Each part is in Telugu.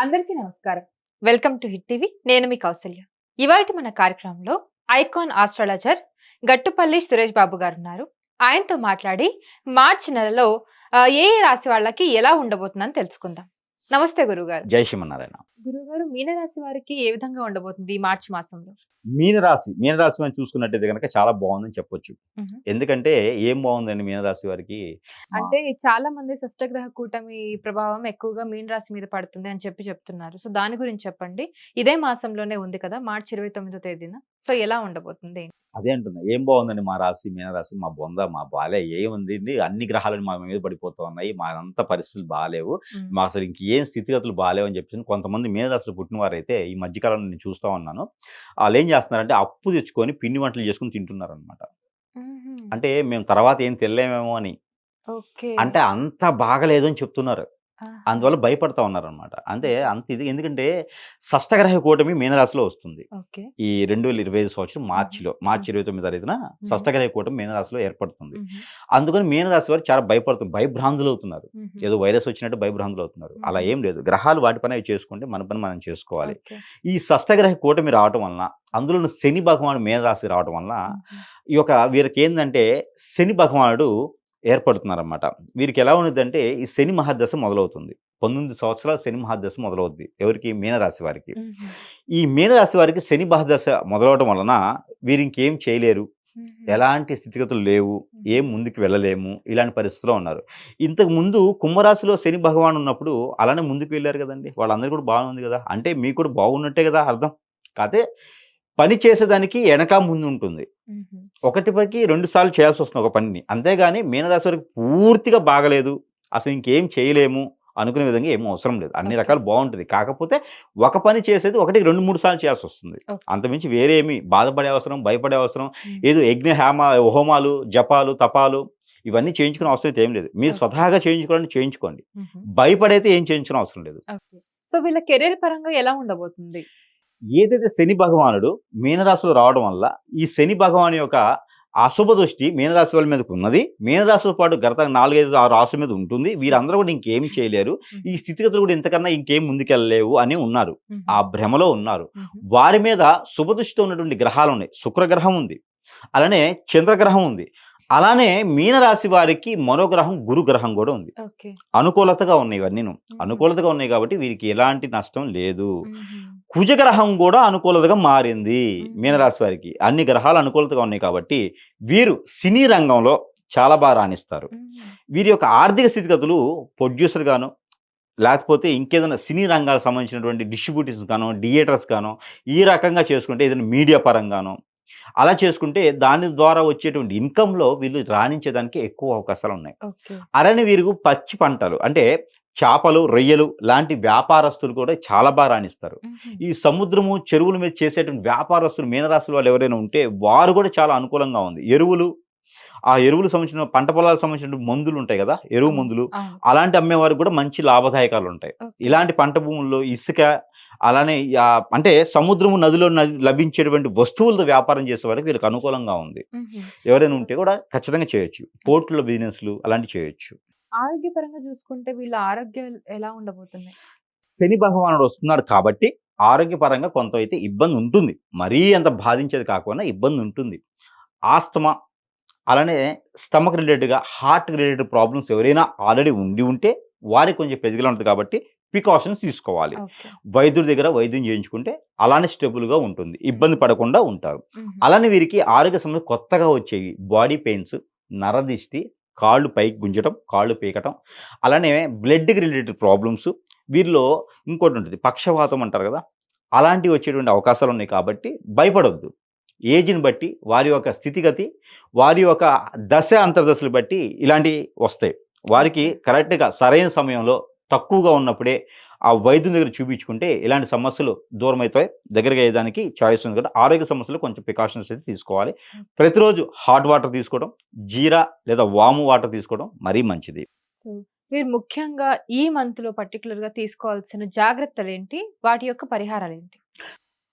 అందరికీ నమస్కారం. Welcome to hit TV. నేను మీ కౌసల్య. ఇవాల్టి మన కార్యక్రమంలో ఐకాన్ ఆస్ట్రాలజర్ గట్టుపల్లి సురేష్ బాబు గారున్నారు. ఆయనతో మాట్లాడి మార్చి నెలలో ఏ రాశి వాళ్ళకి ఎలా ఉండబోతుందని తెలుసుకుందాం. నమస్తే గురుగారు. జై శ్రీమన్నారాయణ. గురుగారు, మీన రాశి వారికి ఏ విధంగా ఉండబోతుంది ఈ మార్చి మాసంలో? మీనరాశి మనం చూసుకున్నట్టయితే గనక చాలా బాగుందని చెప్పొచ్చు. హుహు. ఎందుకంటే ఏం బాగుందండి మీనరాశి వారికి? మా అంటే చాలా మంది షష్టగ్రహ కూటమి ప్రభావం ఎక్కువగా మీన రాశి మీద పడుతుంది అని చెప్తున్నారు. సో దాని గురించి చెప్పండి. ఇదే మాసంలోనే ఉంది కదా, మార్చి 29వ తేదీన. సో ఎలా ఉండబోతుంది? అదే అంటున్నా. ఏం బాగుందండి మా రాశి, మీనరాశి మా బొంద, మా బాలే ఏముంది? అన్ని గ్రహాలు మా మీద పడిపోతూ ఉన్నాయి. మాదంతా పరిస్థితులు బాలేవు. హ్మ్. మా అసలు ఇంకేం స్థితిగతులు బాలేవు అని చెప్పేసి కొంతమంది మీనరాశిలో పుట్టిన వారైతే ఈ మధ్య కాలంలో నేను చూస్తా ఉన్నాను. ఆళ్ళేం చేస్తున్నారంటే అప్పు తెచ్చుకొని పిండి వంటలు చేసుకొని తింటున్నారనమాట. హుహు. అంటే మేము తర్వాత ఏం తినలేమేమో అని. ఓకే. అంటే అంత బాగాలేదు అని చెప్తున్నారు. ఆహా! అందువల్ల భయపడతా ఉన్నారనమాట. అంటే హుహు. అంత ఇది ఎందుకంటే షష్టగ్రహ కూటమి మీనరాశిలో వస్తుంది. ఓకే. ఈ 2025 సంవత్సరం హుహు. మార్చి హుహు. 29 తారీఖున హుహు. షష్టగ్రహ కూటమి మీనరాశిలో ఏర్పడుతుంది. హుహు. అందుకని మీనరాశి వారు చాలా భయభ్రాంతులవుతున్నారు. హుహు. ఏదో వైరస్ వచ్చినట్టు భయభ్రాంతులవుతున్నారు. అలా హుహు. ఏం లేదు. గ్రహాలు వాటి పని అవి చేసుకుంటే మన పని మనం చేసుకోవాలి. ఓకే. ఈ షష్టగ్రహ కూటమి రావటం వలన అందులోను శని భగవానుడు మీనరాశికి రావటం వలన హుహు. వీరికేందంటే శని భగవానుడు ఏర్పడుతున్నారనమాట. వీరికి ఎలా ఉండిద్దంటే ఈ శని మహర్దశ మొదలవుతుంది. 19 సంవత్సరాల శని మహర్దశ మొదలవుద్ది. ఎవరికి? మీనరాశి వారికి. హుహు. ఈ మీనరాశి వారికి శని మహర్దశ మొదలవటం వలన వీరింకేం చేయలేరు. హుహు. ఎలాంటి స్థితిగతులు లేవు. హుహు. ఏం ముందుకు వెళ్ళలేము. ఇలాంటి పరిస్థితిలో ఉన్నారు. ఇంతకు ముందు కుంభరాశిలో శని భగవానుడు ఉన్నప్పుడు అలానే ముందుకు వెళ్లారు గదండీ! వాళ్ళందరూ కూడా బానే ఉంది గదా! అంటే మీకు కూడా బాగున్నట్టే గదా అర్థం. కాతే పని చేసేదానికి ఎనక ముందుంటుంది. హుహు. ఒకటికి 2 సార్లు చేయాల్సొస్తుంది ఒక పనిని. అంతేగాని మీనరాశి వారికి పూర్తిగా బాగలేదు. అసలు ఇంకేం చేయలేము అనుకునే విధంగా ఏమి అవసరం లేదు. అన్ని ఓకే. రకాలు బావుంటది. కాకపోతే ఒక పని చేసేది ఒకటికి 2, 3 సార్లు చేయాల్సొస్తుంది. ఓకే. అంతకుమించి వేరే ఏమి బాధపడే అవసరం, భయపడే అవసరం, హ్మ్. ఏదో హోమాలు, జపాలు, తపాలు ఇవన్నీ చేయించుకునే అవసరం అయితే ఏం లేదు. మీరు ఓకే. స్వతహాగా చేయించుకోవాలంటే చేయించుకోండి. హుహు. భయపడైతే ఏం చేయించడం అవసరం లేదు. ఓకే. సో వీళ్ళ కెరియర్ పరంగా ఎలా ఉండబోతుంది? ఏదైతే శని భగవానుడు మీనరాశిలో రావడం వల్ల, ఈ శని భగవాను యొక్క అశుభ దృష్టి మీనరాశి వాళ్ళ మీదకున్నది. మీనరాశితో పాటు గత 4, 5, 6 రాసుల మీద ఉంటుంది. వీరందరూ కూడా ఇంకేం చేయలేరు. హుహు. ఈ స్థితిగతులు కూడా ఇంతకన్నా ఇంకేం ముందుకెళ్ళలేవు అని ఉన్నారు. హుహు. ఆ భ్రమలో ఉన్నారు. హుహు. వారి మీద శుభదృష్టితో ఉన్నటువంటి గ్రహాలున్నాయి. శుక్రగ్రహం ఉంది. అలానే చంద్రగ్రహం ఉంది. అలానే మీనరాశి వారికి మరో గ్రహం గురు గ్రహం గూడా ఉంది. ఓకే. అనుకూలతగా ఉన్నాయి ఇవన్నీను. హుహు. అనుకూలతగా ఉన్నాయి కాబట్టి వీరికి ఎలాంటి నష్టం లేదు. హుహు. కుజగ్రహం గూడా అనుకూలతగా మారింది హుహు. మీనరాశి వారికి. అన్ని గ్రహాలు అనుకూలతగా ఉన్నాయి కాబట్టి, వీరు సినీ రంగంలో చాలా రాణిస్తారు. హుహు. వీరి యొక్క ఆర్థిక స్థితిగతులు ప్రొడ్యూసర్ గాను, లేకపోతే ఇంకేదైనా సినీ రంగాలకు సంబంధించినటువంటి డిస్ట్రిబ్యూటర్స్ గానో, థియేటర్స్ గానో, ఈ రకంగా చేసుకుంటే ఏదైనా మీడియా పరంగానో, అలా చేసుకుంటే దాని ద్వారా వచ్చేటువంటి ఇన్‌కమ్‌లో వీళ్ళు రాణించేదానికి ఎక్కువ అవకాశాలున్నాయి. ఓకే. అలానే వీరికి పచ్చి పంటలు అంటే చేపలు, రొయ్యలు లాంటి వ్యాపారస్తులు కూడా చాలా రాణిస్తారు. హుహు. ఈ సముద్రము, చెరువుల మీద చేసేటువంటి వ్యాపారస్తులు మీనరాశి వాళ్ళు ఎవరైనా ఉంటే వారు కూడా చాలా అనుకూలంగా ఉంది. ఆ ఎరువులకు సంబంధించిన పంట పొలాలకు సంబంధించిన మందులుంటాయి గదా! ఎరువు అవును. మందులు అవును. అలాంటి అమ్మేవారికి కూడా మంచి లాభదాయకాలుంటాయి. ఓకే. ఇలాంటి పంట భూముల్లో ఇసుక అలానే అంటే సముద్రము, నదిలో లభించేటువంటి వస్తువులతో వ్యాపారం చేసే వారికి వీళ్ళకి అనుకూలంగా ఉంది. హుహు. ఎవరైనా సో ఉంటే కూడా ఖచ్చితంగా చేయొచ్చు. పోర్టులో బిజినెస్‌లు అలాంటివి చేయొచ్చు. ఆరోగ్యపరంగా చూసుకుంటే వీళ్ళ ఆరోగ్యం ఎలా ఉండబోతున్నాయి? శని భగవానుడు వస్తున్నాడు కాబట్టి ఆరోగ్యపరంగా కొంత అయితే ఇబ్బందుంటుంది. మరీ అంత బాధించేది కాకుండా ఇబ్బందుంటుంది. ఆస్తమా అలానే స్టమక్ రిలేటెడ్‌గా, హార్ట్ రిలేటెడ్ ప్రాబ్లమ్స్ ఎవరైనా ఆల్రెడీ ఉంటే వారికి కొంచెం పెద్దగా ఉంటది కాబట్టి ప్రికాషన్స్ తీసుకోవాలి. ఓకే. వైద్యుడి దగ్గర వైద్యం చేయించుకుంటే అలానే స్టేబుల్‌గా ఉంటుంది. ఇబ్బంది హుహు. పడకుండా ఉంటారు. హుహు. అలానే వీరికి ఆరోగ్య సమస్యలు కొత్తగా వచ్చేవి. బాడీ పెయిన్స్, నరదిష్టి, కాళ్ళు పైకి గుంజటం, కాళ్ళు పీకటం, అలానే బ్లడ్‌కి రిలేటెడ్ ప్రాబ్లమ్స్ వీరిలో ఇంకోటుంటది పక్షవాతం అంటారు గదా! అలాంటివి వచ్చేటువంటి అవకాశాలున్నాయి కాబట్టి భయపడొద్దు. ఏజ్‌ని బట్టి, వారి యొక్క స్థితిగతి, వారి యొక్క దశ, అంతర్దశలు బట్టి ఇలాంటియి వస్తాయి. వారికి ఓకే. కరెక్ట్‌గా సరైన సమయంలో తక్కువగా ఉన్నప్పుడే ఆ వైద్యుని దగ్గర చూపించుకుంటే ఇలాంటి సమస్యలు దూరమైతాయి. దగ్గరగా అయ్యేదానికి చాయిస్ ఉంది కాబట్టి ఆరోగ్య సమస్యలు కొంచెం ప్రికాషన్స్ అయితే తీసుకోవాలి. ఓకే. ప్రతిరోజు హాట్ వాటర్ తీసుకోవడం, జీరా లేదా వాము వాటర్ తీసుకోవడం మరీ మంచిది. సో మీరు ముఖ్యంగా ఈ మంత్‌లో పర్టిక్యులర్‌గా తీసుకోవాల్సిన జాగ్రత్తలేంటి? వాటి యొక్క పరిహారాలేంటి?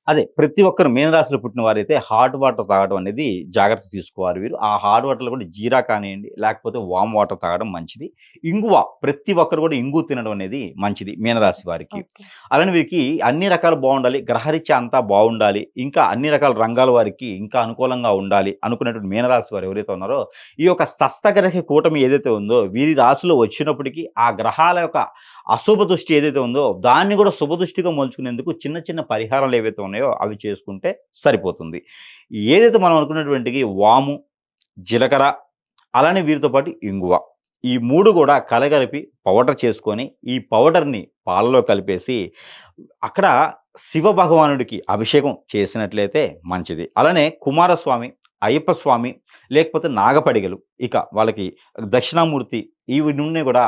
అదే ప్రతి ఒక్కరు మీనరాశిలో పుట్టిన వారైతే హాట్ వాటర్ తాగడం అనేది జాగ్రత్త తీసుకోవాలి వీరు. ఆ హాట్ వాటర్‌లో కూడా జీరా కానియండి, లేకపోతే వామ్ వాటర్ తాగడం మంచిది. ఇంగువ ప్రతి ఒక్కరు కూడా ఇంగువ తినడం అనేది మంచిది మీనరాశి వారికి. ఓకే. అలానే వీరికి అన్ని రకాలు బావుండాలి. గ్రహరీత్యా అంతా బావుండాలి. ఇంకా అన్ని రకాల రంగాల వారికి ఇంకా అనుకూలంగా ఉండాలి అనుకునేటువంటి మీనరాశి వారు ఎవరైతే ఉన్నారో, ఈ యొక్క షష్టగ్రహ కూటమి ఏదైతే ఉందో వీరి రాశిలో వచ్చినప్పటికి ఆ గ్రహాల యొక్క అశుభ దృష్టి ఏదైతే ఉందో దాన్ని కూడా శుభ దృష్టిగా మలుచుకునేందుకు చిన్న చిన్న పరిహారాలు ఏవైతే ఉన్నాయో అవి చేసుకుంటే సరిపోతుంది. ఏదైతే మనం అనుకున్నటువంటివి వాము, జీలకర్ర అలానే వీరితో పాటు ఇంగువ. ఈ 3 కూడా కలగలిపి పౌడర్ చేసుకొని, ఈ పౌడర్‌ని పాలలో కలిపేసి అక్కడ శివ భగవానుడికి అభిషేకం చేసినట్లయితే మంచిది. అలానే కుమారస్వామి, అయ్యప్ప స్వామి లేకపోతే నాగపడిగలు ఇక వాళ్ళకి దక్షిణామూర్తి ఇవి నుండి కూడా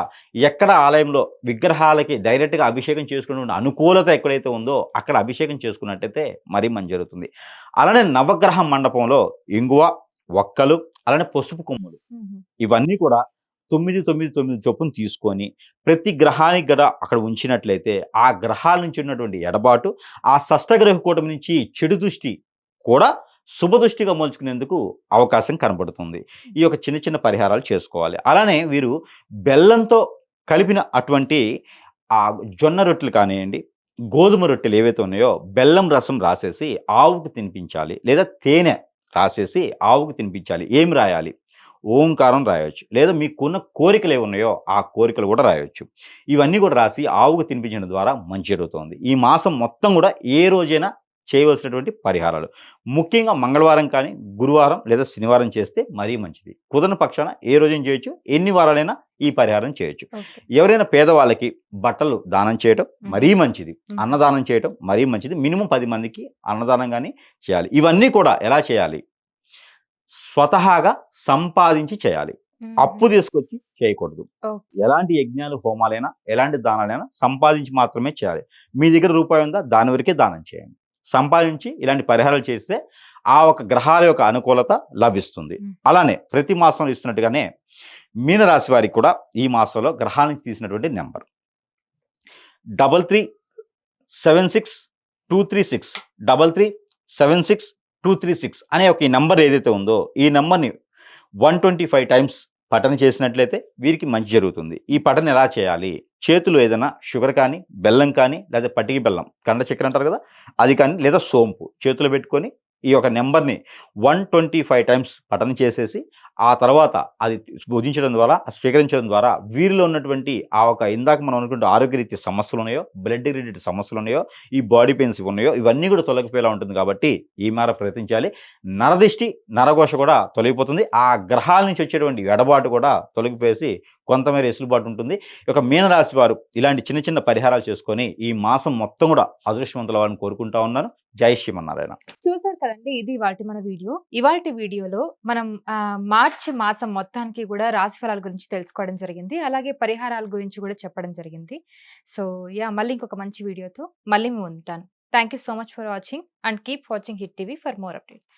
ఎక్కడ ఆలయంలో విగ్రహాలకి డైరెక్ట్‌గా అభిషేకం చేసుకునే అనుకూలత ఎక్కడైతే ఉందో అక్కడ అభిషేకం చేసుకున్నట్టయితే మరీ మంచి జరుగుతుంది. అలానే నవగ్రహ మండపంలో ఇంగువ, వక్కలు అలానే పసుపు కొమ్ములు హుహు. ఇవన్నీ కూడా 9, 9, 9 చొప్పున తీసుకొని ప్రతి గ్రహానికి గూడా అక్కడ ఉంచినట్లయితే, ఆ గ్రహాల నుంచి ఉన్నటువంటి ఎడబాటు, ఆ షష్టగ్రహ కూటమి నుంచి చెడు దృష్టి కూడా శుభ దృష్టిగా మలుచుకునేందుకు అవకాశం కనబడుతుంది. ఈ యొక్క చిన్న చిన్న పరిహారాలు చేసుకోవాలి. అలానే వీరు బెల్లంతో కలిపిన అటువంటి జొన్న రొట్టెలు కానియండి, గోధుమ రొట్టెలు ఏవైతే ఉన్నాయో బెల్లం రసం రాసేసి ఆవుకు తినిపించాలి. లేదా తేనె రాసేసి ఆవుకు తినిపించాలి. ఏమి రాయాలి? ఓంకారం రాయొచ్చు. లేదా మీకున్న కోరికలేవున్నాయో ఆ కోరికలు గూడా రాయొచ్చు. ఇవన్నీ గూడా రాసి ఆవుకు తినిపించడం ద్వారా మంచి జరుగుతుంది. ఈ మాసం మొత్తం గూడా ఏ రోజైనా చేయవలసినటువంటి పరిహారాలు. ముఖ్యంగా మంగళవారం కానీ, గురువారం లేదా శనివారం చేస్తే మరీ మంచిది. కుదరని పక్షాన ఏ రోజైనా చేయొచ్చు. ఎన్ని వారాలైనా ఈ పరిహారం చేయొచ్చు. ఓకే. ఎవరైనా పేదవాళ్ళకి బట్టలు దానం చేయటం హ్మ్. మరీ మంచిది. హ్మ్. అన్నదానం చేయటం మరీ మంచిది. మినిమమ్ 10 మందికి అన్నదానం గాని చేయాలి. ఇవన్నీ కూడా ఎలా చేయాలి? స్వతహాగా సంపాదించి చేయాలి. హుహు. అప్పు తీసుకొచ్చి చేయకూడదు. ఓకే. ఎలాంటి యజ్ఞాలు, హోమాలైనా, ఎలాంటి దానాలైనా సంపాదించి మాత్రమే చేయాలి. మీ దగ్గర రూపాయి ఉందా? దాని వరకే దానం చేయండి. సంపాదించి ఇలాంటి పరిహారాలు చేస్తే ఆ ఒక గ్రహాల యొక్క అనుకూలత లభిస్తుంది. హ్మ్. అలానే ప్రతి మాసంలో ఇస్తున్నట్టుగానే మీనరాశి వారికి కూడా ఈ మాసంలో గ్రహాల నుంచి తీసినటువంటి నంబర్ 3376 236 3376 అనే ఒక ఈ నంబర్ ఏదైతే ఉందో ఈ నంబర్‌ని 125 టైమ్స్ పఠనం చేసినట్లయితే వీరికి మంచి జరుగుతుంది. ఈ పఠనం ఎలా చేయాలి? చేతిలో ఏదైనా షుగర్ కానీ, బెల్లం కానీ లేదా పటిక బెల్లం, కండ చక్కెర అంటారు కదా! అది కానీ లేదా సోంపు చేతిలో పెట్టుకొని ఈ యొక్క నంబర్‌ని 125 టైమ్స్ పఠనం చేసేసి ఆ తర్వాత అది భుజించడం ద్వారా, స్వీకరించడం ద్వారా వీరిలో ఉన్నటువంటి ఆ ఒక ఇందాక మనం అనుకున్న ఆరోగ్యరీత్యా సమస్యలున్నాయో, బ్లడ్ రిలేటెడ్ సమస్యలున్నాయో, ఈ బాడీ పెయిన్స్ ఉన్నాయో ఇవన్నీ కూడా తొలగిపోయేలా ఉంటుంది కాబట్టి ఈ మేర ప్రయత్నించాలి. నరదిష్టి, నరఘోష కూడా తొలగిపోతుంది. ఆ గ్రహాల నుంచి వచ్చేటువంటి ఎడబాటు కూడా తొలగిపోయేసి కొంతమేర ఎసులుబాటు ఉంటుంది. ఈ యొక్క మీనరాశి వారు ఇలాంటి చిన్న చిన్న పరిహారాలు చేసుకొని ఈ మాసం మొత్తం కూడా అదృష్టవంతులవ్వాలని కోరుకుంటా ఉన్నాను. జై శ్రీమన్నారాయణ. చూసారు కదండీ! ఇది ఇవాల్టి మన వీడియో. ఇవాల్టి వీడియోలో మనం మార్చి మాసం మొత్తానికి గూడా రాశి ఫలాల గురించి తెలుసుకోవడం జరిగింది. అలాగే పరిహారాల గురించి గూడా చెప్పడం జరిగింది. సో, మళ్ళీ ఇంకొక మంచి వీడియోతో మళ్ళీ మీ ముందుంటాను. Thank you so much for watching and keep watching hit TV for more updates.